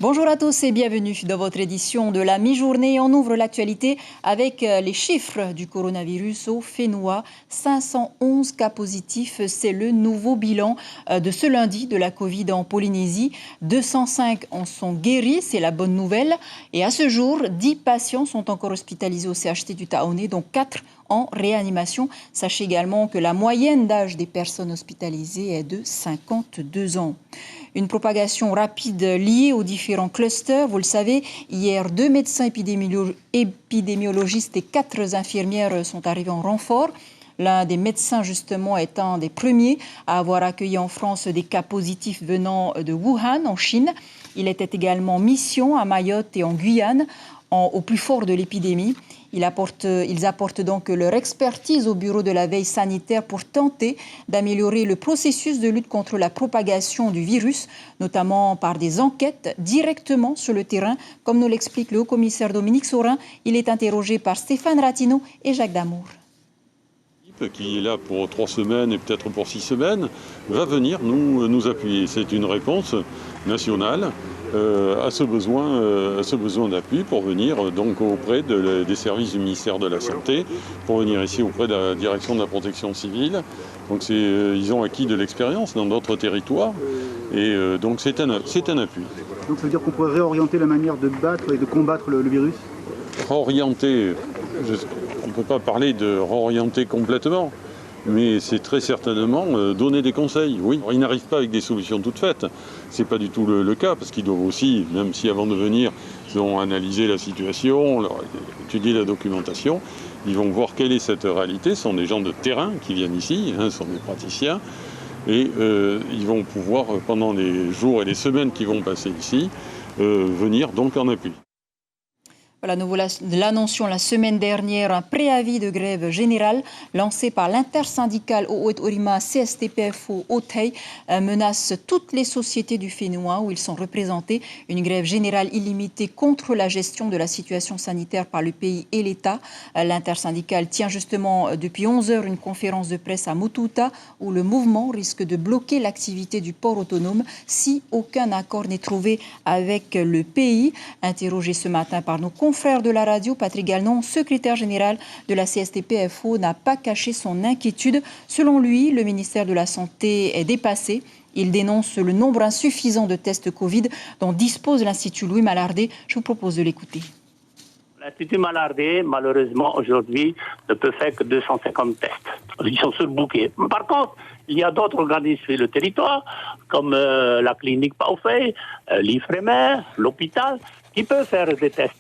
Bonjour à tous et bienvenue dans votre édition de la mi-journée. On ouvre l'actualité avec les chiffres du coronavirus au Fénois. 511 cas positifs, c'est le nouveau bilan de ce lundi de la Covid en Polynésie. 205 en sont guéris, c'est la bonne nouvelle. Et à ce jour, 10 patients sont encore hospitalisés au CHT du Taoné, dont 4 en réanimation. Sachez également que la moyenne d'âge des personnes hospitalisées est de 52 ans. Une propagation rapide liée aux différents clusters. Vous le savez, hier, 2 médecins épidémiologistes et 4 infirmières sont arrivés en renfort. L'un des médecins, justement, étant des premiers à avoir accueilli en France des cas positifs venant de Wuhan, en Chine. Il était également en mission à Mayotte et en Guyane, au plus fort de l'épidémie. Ils apportent donc leur expertise au bureau de la veille sanitaire pour tenter d'améliorer le processus de lutte contre la propagation du virus, notamment par des enquêtes directement sur le terrain, comme nous l'explique le haut-commissaire Dominique Saurin. Il est interrogé par Stéphane Ratino et Jacques Damour. Qui est là pour 3 semaines et peut-être pour 6 semaines, va venir nous appuyer. C'est une réponse nationale à ce besoin d'appui pour venir donc auprès des services du ministère de la Santé, pour venir ici auprès de la direction de la protection civile. Donc ils ont acquis de l'expérience dans d'autres territoires et donc c'est un appui. Donc ça veut dire qu'on pourrait réorienter la manière de battre et de combattre le virus ? Réorienter, on ne peut pas parler de réorienter complètement, mais c'est très certainement donner des conseils. Oui, ils n'arrivent pas avec des solutions toutes faites. Ce n'est pas du tout le cas, parce qu'ils doivent aussi, même si avant de venir, ils ont analysé la situation, étudié la documentation, ils vont voir quelle est cette réalité. Ce sont des gens de terrain qui viennent ici, ce sont des praticiens, et ils vont pouvoir, pendant les jours et les semaines qui vont passer ici, venir donc en appui. Voilà, nous l'annoncions la semaine dernière, un préavis de grève générale lancé par l'intersyndicale O'Oet-Orima CSTPFO Otei menace toutes les sociétés du Fénois où ils sont représentés. Une grève générale illimitée contre la gestion de la situation sanitaire par le pays et l'État. L'intersyndicale tient justement depuis 11 heures une conférence de presse à Mututa où le mouvement risque de bloquer l'activité du port autonome si aucun accord n'est trouvé avec le pays. Interrogé ce matin par nos confrère de la radio, Patrick Gagnon, secrétaire général de la CSTPFO, n'a pas caché son inquiétude. Selon lui, le ministère de la Santé est dépassé. Il dénonce le nombre insuffisant de tests Covid dont dispose l'Institut Louis Mallardé. Je vous propose de l'écouter. L'Institut Mallardé, malheureusement, aujourd'hui, ne peut faire que 250 tests. Ils sont surbookés. Par contre, il y a d'autres organismes sur le territoire, comme la clinique Paufey, l'Ifremer, l'hôpital, qui peuvent faire des tests.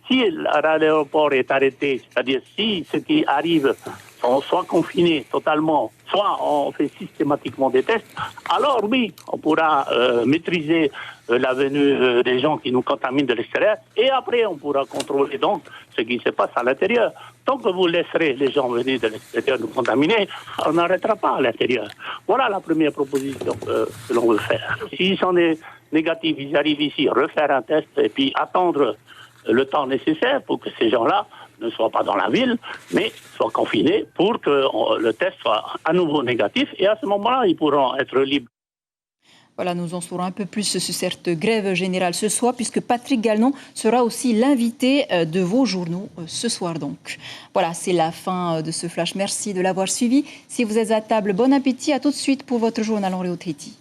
Si l'aéroport est arrêté, c'est-à-dire si ceux qui arrivent sont soit confinés totalement, soit on fait systématiquement des tests, alors oui, on pourra maîtriser la venue des gens qui nous contaminent de l'extérieur et après on pourra contrôler donc ce qui se passe à l'intérieur. Tant que vous laisserez les gens venir de l'extérieur nous contaminer, on n'arrêtera pas à l'intérieur. Voilà la première proposition que l'on veut faire. S'ils sont négatifs, ils arrivent ici, refaire un test et puis attendre le temps nécessaire pour que ces gens-là ne soient pas dans la ville, mais soient confinés pour que le test soit à nouveau négatif et à ce moment-là, ils pourront être libres. Voilà, nous en saurons un peu plus sur cette grève générale ce soir, puisque Patrick Gagnon sera aussi l'invité de vos journaux ce soir donc. Voilà, c'est la fin de ce flash. Merci de l'avoir suivi. Si vous êtes à table, bon appétit. À tout de suite pour votre journal en Réau Tahiti.